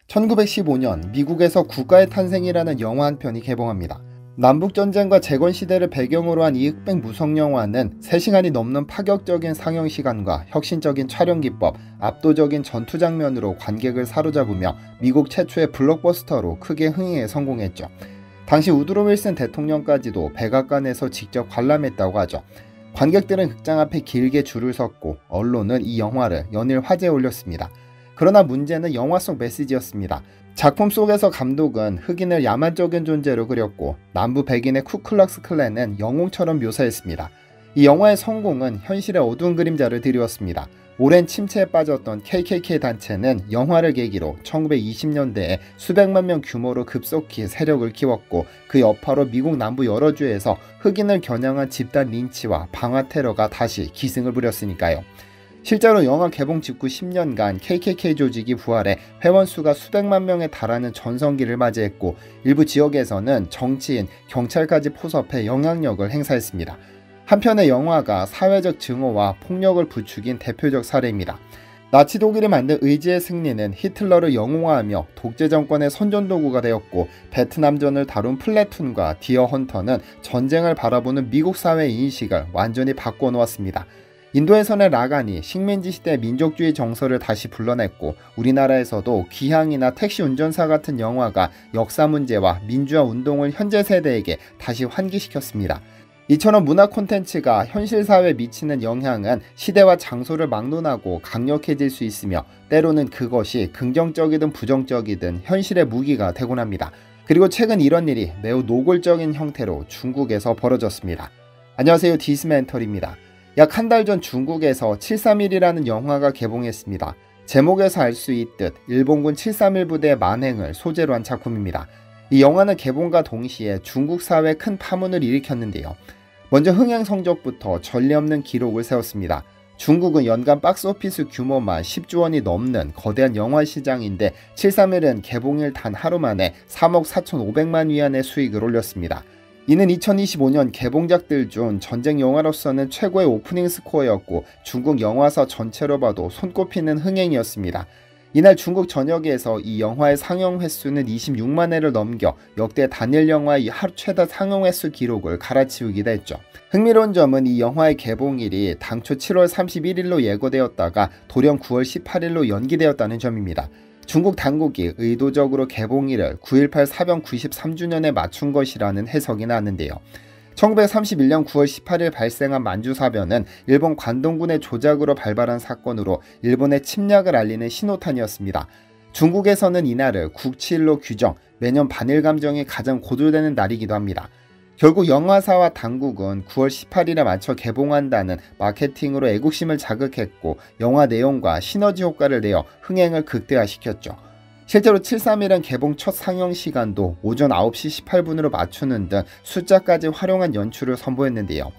1915년 미국에서 국가의 탄생이라는 영화 한 편이 개봉합니다. 남북전쟁과 재건시대를 배경으로 한 이 흑백 무성영화는 3시간이 넘는 파격적인 상영시간과 혁신적인 촬영기법, 압도적인 전투장면으로 관객을 사로잡으며 미국 최초의 블록버스터로 크게 흥행에 성공했죠. 당시 우드로 윌슨 대통령까지도 백악관에서 직접 관람했다고 하죠. 관객들은 극장 앞에 길게 줄을 섰고 언론은 이 영화를 연일 화제에 올렸습니다. 그러나 문제는 영화 속 메시지였습니다. 작품 속에서 감독은 흑인을 야만적인 존재로 그렸고 남부 백인의 쿠클럭스 클랜은 영웅처럼 묘사했습니다. 이 영화의 성공은 현실의 어두운 그림자를 드리웠습니다. 오랜 침체에 빠졌던 KKK 단체는 영화를 계기로 1920년대에 수백만 명 규모로 급속히 세력을 키웠고 그 여파로 미국 남부 여러 주에서 흑인을 겨냥한 집단 린치와 방화 테러가 다시 기승을 부렸으니까요. 실제로 영화 개봉 직후 10년간 KKK 조직이 부활해 회원수가 수백만 명에 달하는 전성기를 맞이했고 일부 지역에서는 정치인, 경찰까지 포섭해 영향력을 행사했습니다. 한편의 영화가 사회적 증오와 폭력을 부추긴 대표적 사례입니다. 나치 독일이 만든 의지의 승리는 히틀러를 영웅화하며 독재 정권의 선전도구가 되었고 베트남전을 다룬 플래툰과 디어 헌터는 전쟁을 바라보는 미국 사회의 인식을 완전히 바꿔놓았습니다. 인도에서는 라간이 식민지 시대 민족주의 정서를 다시 불러냈고 우리나라에서도 귀향이나 택시 운전사 같은 영화가 역사 문제와 민주화 운동을 현재 세대에게 다시 환기시켰습니다. 이처럼 문화 콘텐츠가 현실 사회에 미치는 영향은 시대와 장소를 막론하고 강력해질 수 있으며 때로는 그것이 긍정적이든 부정적이든 현실의 무기가 되곤 합니다. 그리고 최근 이런 일이 매우 노골적인 형태로 중국에서 벌어졌습니다. 안녕하세요, 디스멘털입니다. 약 한 달 전 중국에서 731이라는 영화가 개봉했습니다. 제목에서 알 수 있듯 일본군 731 부대의 만행을 소재로 한 작품입니다. 이 영화는 개봉과 동시에 중국 사회에 큰 파문을 일으켰는데요. 먼저 흥행 성적부터 전례 없는 기록을 세웠습니다. 중국은 연간 박스오피스 규모만 10조 원이 넘는 거대한 영화 시장인데 731은 개봉일 단 하루 만에 3억 4,500만 위안의 수익을 올렸습니다. 이는 2025년 개봉작들 중 전쟁 영화로서는 최고의 오프닝 스코어였고 중국 영화사 전체로 봐도 손꼽히는 흥행이었습니다. 이날 중국 전역에서 이 영화의 상영 횟수는 26만 회를 넘겨 역대 단일 영화의 하루 최다 상영 횟수 기록을 갈아치우기도 했죠. 흥미로운 점은 이 영화의 개봉일이 당초 7월 31일로 예고되었다가 돌연 9월 18일로 연기되었다는 점입니다. 중국 당국이 의도적으로 개봉일을 9.18 사병 93주년에 맞춘 것이라는 해석이 나는데요. 1931년 9월 18일 발생한 만주사변은 일본 관동군의 조작으로 발발한 사건으로 일본의 침략을 알리는 신호탄이었습니다. 중국에서는 이날을 국치일로 규정, 매년 반일 감정이 가장 고조되는 날이기도 합니다. 결국 영화사와 당국은 9월 18일에 맞춰 개봉한다는 마케팅으로 애국심을 자극했고 영화 내용과 시너지 효과를 내어 흥행을 극대화시켰죠. 실제로 731은 개봉 첫 상영 시간도 오전 9시 18분으로 맞추는 등 숫자까지 활용한 연출을 선보였는데요.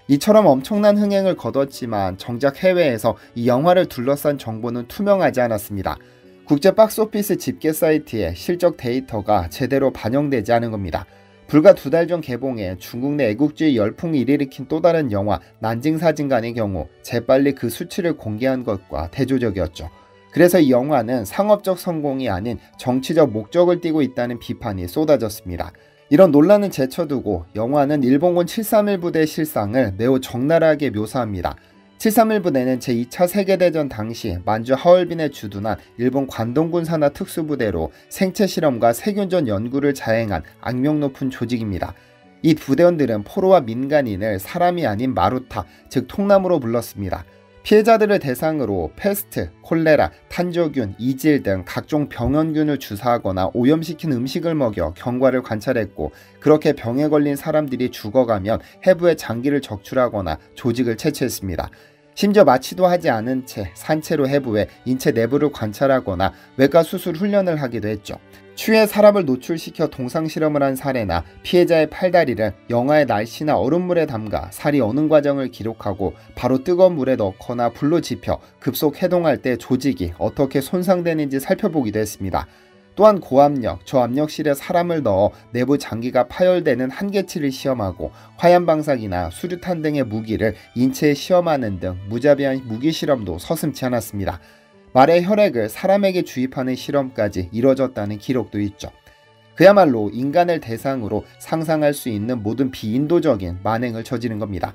이처럼 엄청난 흥행을 거뒀지만 정작 해외에서 이 영화를 둘러싼 정보는 투명하지 않았습니다. 국제 박스오피스 집계 사이트에 실적 데이터가 제대로 반영되지 않은 겁니다. 불과 2달 전 개봉해 중국 내 애국주의 열풍이 일으킨 또 다른 영화 난징사진관의 경우 재빨리 그 수치를 공개한 것과 대조적이었죠. 그래서 이 영화는 상업적 성공이 아닌 정치적 목적을 띠고 있다는 비판이 쏟아졌습니다. 이런 논란은 제쳐두고 영화는 일본군 731 부대의 실상을 매우 적나라하게 묘사합니다. 731 부대는 제2차 세계대전 당시 만주 하얼빈에 주둔한 일본 관동군 산하 특수부대로 생체실험과 세균전 연구를 자행한 악명 높은 조직입니다. 이 부대원들은 포로와 민간인을 사람이 아닌 마루타, 즉 통나무로 불렀습니다. 피해자들을 대상으로 패스트, 콜레라, 탄저균, 이질 등 각종 병원균을 주사하거나 오염시킨 음식을 먹여 경과를 관찰했고 그렇게 병에 걸린 사람들이 죽어가면 해부에 장기를 적출하거나 조직을 채취했습니다. 심지어 마취도 하지 않은 채 산채로 해부해 인체 내부를 관찰하거나 외과 수술 훈련을 하기도 했죠. 추위에 사람을 노출시켜 동상실험을 한 사례나 피해자의 팔다리를 영하의 날씨나 얼음물에 담가 살이 어는 과정을 기록하고 바로 뜨거운 물에 넣거나 불로 지펴 급속 해동할 때 조직이 어떻게 손상되는지 살펴보기도 했습니다. 또한 고압력, 저압력실에 사람을 넣어 내부 장기가 파열되는 한계치를 시험하고 화염방사기나 수류탄 등의 무기를 인체에 시험하는 등 무자비한 무기 실험도 서슴지 않았습니다. 말의 혈액을 사람에게 주입하는 실험까지 이뤄졌다는 기록도 있죠. 그야말로 인간을 대상으로 상상할 수 있는 모든 비인도적인 만행을 저지른 겁니다.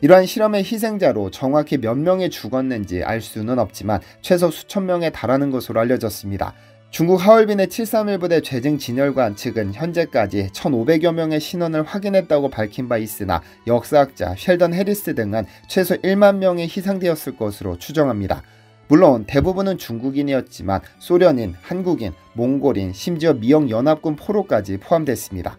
이러한 실험의 희생자로 정확히 몇 명이 죽었는지 알 수는 없지만 최소 수천 명에 달하는 것으로 알려졌습니다. 중국 하얼빈의 731 부대 죄증 진열관 측은 현재까지 1,500여 명의 신원을 확인했다고 밝힌 바 있으나 역사학자 셸던 해리스 등은 최소 1만 명이 희생되었을 것으로 추정합니다. 물론 대부분은 중국인이었지만 소련인, 한국인, 몽골인, 심지어 미영연합군 포로까지 포함됐습니다.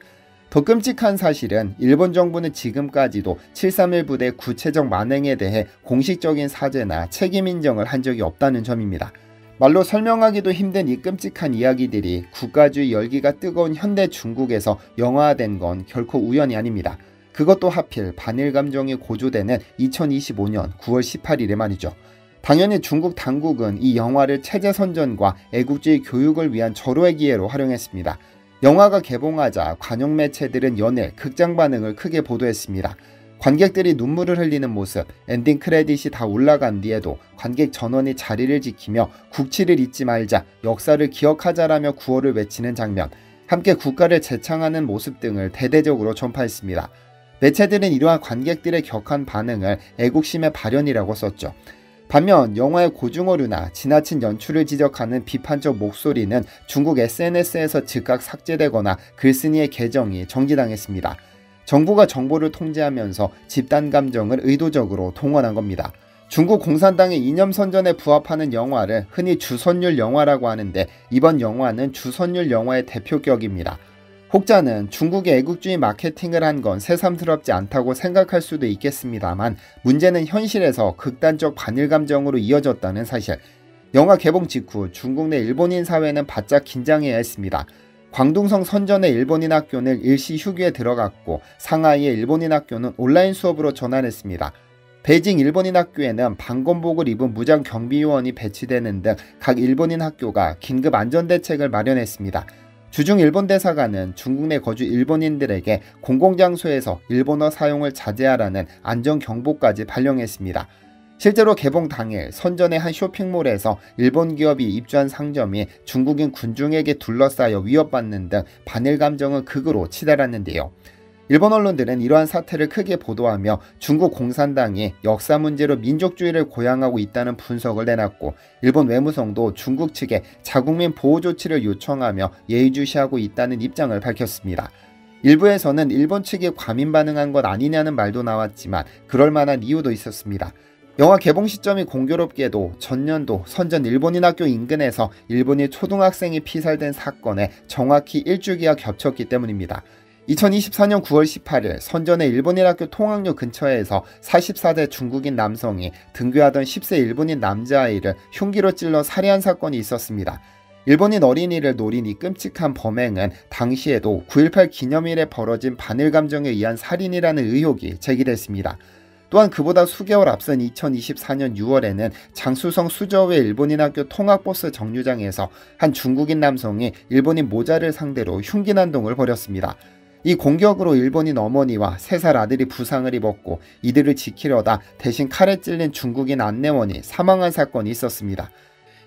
더 끔찍한 사실은 일본 정부는 지금까지도 731 부대의 구체적 만행에 대해 공식적인 사죄나 책임 인정을 한 적이 없다는 점입니다. 말로 설명하기도 힘든 이 끔찍한 이야기들이 국가주의 열기가 뜨거운 현대 중국에서 영화화된 건 결코 우연이 아닙니다. 그것도 하필 반일 감정이 고조되는 2025년 9월 18일에 말이죠. 당연히 중국 당국은 이 영화를 체제 선전과 애국주의 교육을 위한 절호의 기회로 활용했습니다. 영화가 개봉하자 관영 매체들은 연일 극장 반응을 크게 보도했습니다. 관객들이 눈물을 흘리는 모습, 엔딩 크레딧이 다 올라간 뒤에도 관객 전원이 자리를 지키며 국치를 잊지 말자, 역사를 기억하자라며 구호를 외치는 장면, 함께 국가를 재창하는 모습 등을 대대적으로 전파했습니다. 매체들은 이러한 관객들의 격한 반응을 애국심의 발현이라고 썼죠. 반면 영화의 고중어류나 지나친 연출을 지적하는 비판적 목소리는 중국 SNS에서 즉각 삭제되거나 글쓴이의 계정이 정지당했습니다. 정부가 정보를 통제하면서 집단 감정을 의도적으로 동원한 겁니다. 중국 공산당의 이념 선전에 부합하는 영화를 흔히 주선율 영화라고 하는데 이번 영화는 주선율 영화의 대표격입니다. 혹자는 중국의 애국주의 마케팅을 한 건 새삼스럽지 않다고 생각할 수도 있겠습니다만 문제는 현실에서 극단적 반일 감정으로 이어졌다는 사실. 영화 개봉 직후 중국 내 일본인 사회는 바짝 긴장해야 했습니다. 광둥성 선전의 일본인 학교는 일시 휴교에 들어갔고 상하이의 일본인 학교는 온라인 수업으로 전환했습니다. 베이징 일본인 학교에는 방검복을 입은 무장 경비요원이 배치되는 등 각 일본인 학교가 긴급 안전대책을 마련했습니다. 주중 일본 대사관은 중국 내 거주 일본인들에게 공공장소에서 일본어 사용을 자제하라는 안전경보까지 발령했습니다. 실제로 개봉 당일 선전의 한 쇼핑몰에서 일본 기업이 입주한 상점이 중국인 군중에게 둘러싸여 위협받는 등 반일 감정은 극으로 치달았는데요. 일본 언론들은 이러한 사태를 크게 보도하며 중국 공산당이 역사 문제로 민족주의를 고양하고 있다는 분석을 내놨고 일본 외무성도 중국 측에 자국민 보호 조치를 요청하며 예의주시하고 있다는 입장을 밝혔습니다. 일부에서는 일본 측이 과민 반응한 것 아니냐는 말도 나왔지만 그럴 만한 이유도 있었습니다. 영화 개봉 시점이 공교롭게도 전년도 선전 일본인 학교 인근에서 일본인 초등학생이 피살된 사건에 정확히 일주기가 겹쳤기 때문입니다. 2024년 9월 18일 선전의 일본인 학교 통학로 근처에서 44대 중국인 남성이 등교하던 10세 일본인 남자아이를 흉기로 찔러 살해한 사건이 있었습니다. 일본인 어린이를 노린 이 끔찍한 범행은 당시에도 9.18 기념일에 벌어진 반일 감정에 의한 살인이라는 의혹이 제기됐습니다. 또한 그보다 수개월 앞선 2024년 6월에는 장쑤성 수저우의 일본인 학교 통학버스 정류장에서 한 중국인 남성이 일본인 모자를 상대로 흉기 난동을 벌였습니다. 이 공격으로 일본인 어머니와 3살 아들이 부상을 입었고 이들을 지키려다 대신 칼에 찔린 중국인 안내원이 사망한 사건이 있었습니다.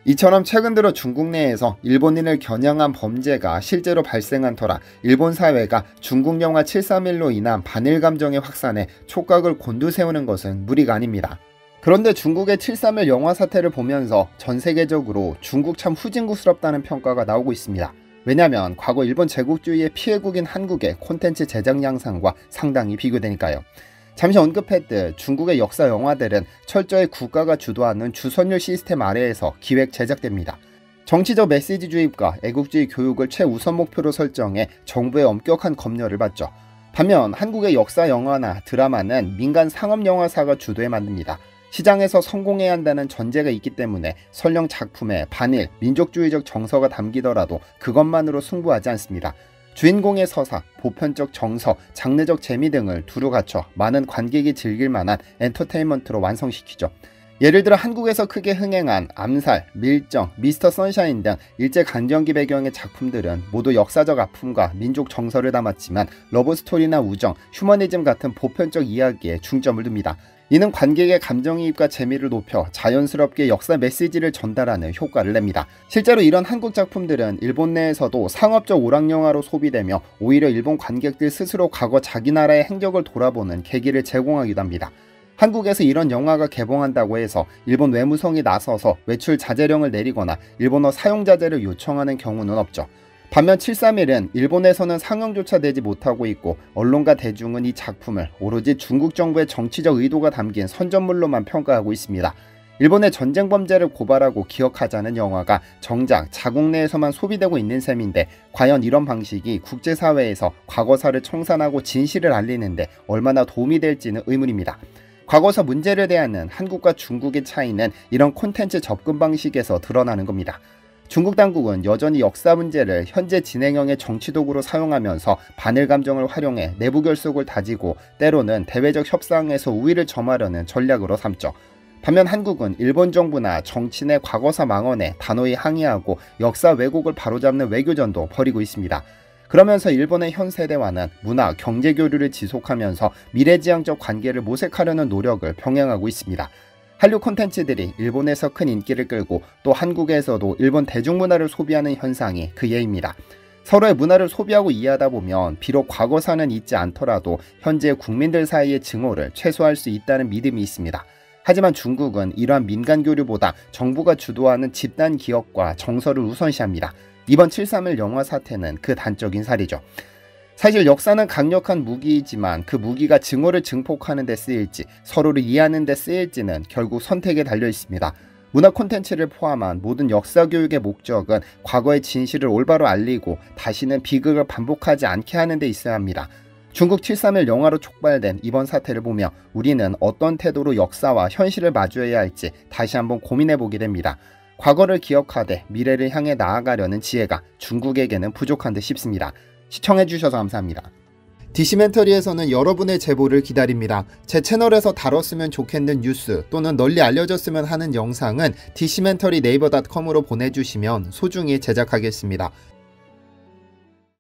이처럼 최근 들어 중국 내에서 일본인을 겨냥한 범죄가 실제로 발생한 터라 일본 사회가 중국 영화 731로 인한 반일 감정의 확산에 촉각을 곤두세우는 것은 무리가 아닙니다. 그런데 중국의 731 영화 사태를 보면서 전 세계적으로 중국 참 후진국스럽다는 평가가 나오고 있습니다. 왜냐면 과거 일본 제국주의의 피해국인 한국의 콘텐츠 제작 양상과 상당히 비교되니까요. 잠시 언급했듯 중국의 역사 영화들은 철저히 국가가 주도하는 주선율 시스템 아래에서 기획 제작됩니다. 정치적 메시지 주입과 애국주의 교육을 최우선 목표로 설정해 정부의 엄격한 검열을 받죠. 반면 한국의 역사 영화나 드라마는 민간 상업 영화사가 주도해 만듭니다. 시장에서 성공해야 한다는 전제가 있기 때문에 설령 작품에 반일, 민족주의적 정서가 담기더라도 그것만으로 승부하지 않습니다. 주인공의 서사, 보편적 정서, 장르적 재미 등을 두루 갖춰 많은 관객이 즐길 만한 엔터테인먼트로 완성시키죠. 예를 들어 한국에서 크게 흥행한 암살, 밀정, 미스터 선샤인 등 일제강점기 배경의 작품들은 모두 역사적 아픔과 민족 정서를 담았지만 러브스토리나 우정, 휴머니즘 같은 보편적 이야기에 중점을 둡니다. 이는 관객의 감정이입과 재미를 높여 자연스럽게 역사 메시지를 전달하는 효과를 냅니다. 실제로 이런 한국 작품들은 일본 내에서도 상업적 오락영화로 소비되며 오히려 일본 관객들 스스로 과거 자기 나라의 행적을 돌아보는 계기를 제공하기도 합니다. 한국에서 이런 영화가 개봉한다고 해서 일본 외무성이 나서서 외출 자제령을 내리거나 일본어 사용 자제를 요청하는 경우는 없죠. 반면 731은 일본에서는 상영조차 되지 못하고 있고 언론과 대중은 이 작품을 오로지 중국 정부의 정치적 의도가 담긴 선전물로만 평가하고 있습니다. 일본의 전쟁 범죄를 고발하고 기억하자는 영화가 정작 자국 내에서만 소비되고 있는 셈인데 과연 이런 방식이 국제사회에서 과거사를 청산하고 진실을 알리는데 얼마나 도움이 될지는 의문입니다. 과거사 문제를 대하는 한국과 중국의 차이는 이런 콘텐츠 접근 방식에서 드러나는 겁니다. 중국 당국은 여전히 역사 문제를 현재 진행형의 정치 도구로 사용하면서 반일 감정을 활용해 내부 결속을 다지고 때로는 대외적 협상에서 우위를 점하려는 전략으로 삼죠. 반면 한국은 일본 정부나 정치인의 과거사 망언에 단호히 항의하고 역사 왜곡을 바로잡는 외교전도 벌이고 있습니다. 그러면서 일본의 현 세대와는 문화, 경제 교류를 지속하면서 미래지향적 관계를 모색하려는 노력을 병행하고 있습니다. 한류 콘텐츠들이 일본에서 큰 인기를 끌고 또 한국에서도 일본 대중문화를 소비하는 현상이 그 예입니다. 서로의 문화를 소비하고 이해하다 보면 비록 과거사는 잊지 않더라도 현재 국민들 사이의 증오를 최소화할 수 있다는 믿음이 있습니다. 하지만 중국은 이러한 민간 교류보다 정부가 주도하는 집단 기억과 정서를 우선시합니다. 이번 731 영화 사태는 그 단적인 사례죠. 사실 역사는 강력한 무기이지만 그 무기가 증오를 증폭하는 데 쓰일지 서로를 이해하는 데 쓰일지는 결국 선택에 달려 있습니다. 문화 콘텐츠를 포함한 모든 역사 교육의 목적은 과거의 진실을 올바로 알리고 다시는 비극을 반복하지 않게 하는 데 있어야 합니다. 중국 731 영화로 촉발된 이번 사태를 보며 우리는 어떤 태도로 역사와 현실을 마주해야 할지 다시 한번 고민해보게 됩니다. 과거를 기억하되 미래를 향해 나아가려는 지혜가 중국에게는 부족한 듯 싶습니다. 시청해주셔서 감사합니다. 디시멘터리에서는 여러분의 제보를 기다립니다. 제 채널에서 다뤘으면 좋겠는 뉴스 또는 널리 알려졌으면 하는 영상은 디시멘터리 네이버.com으로 보내주시면 소중히 제작하겠습니다.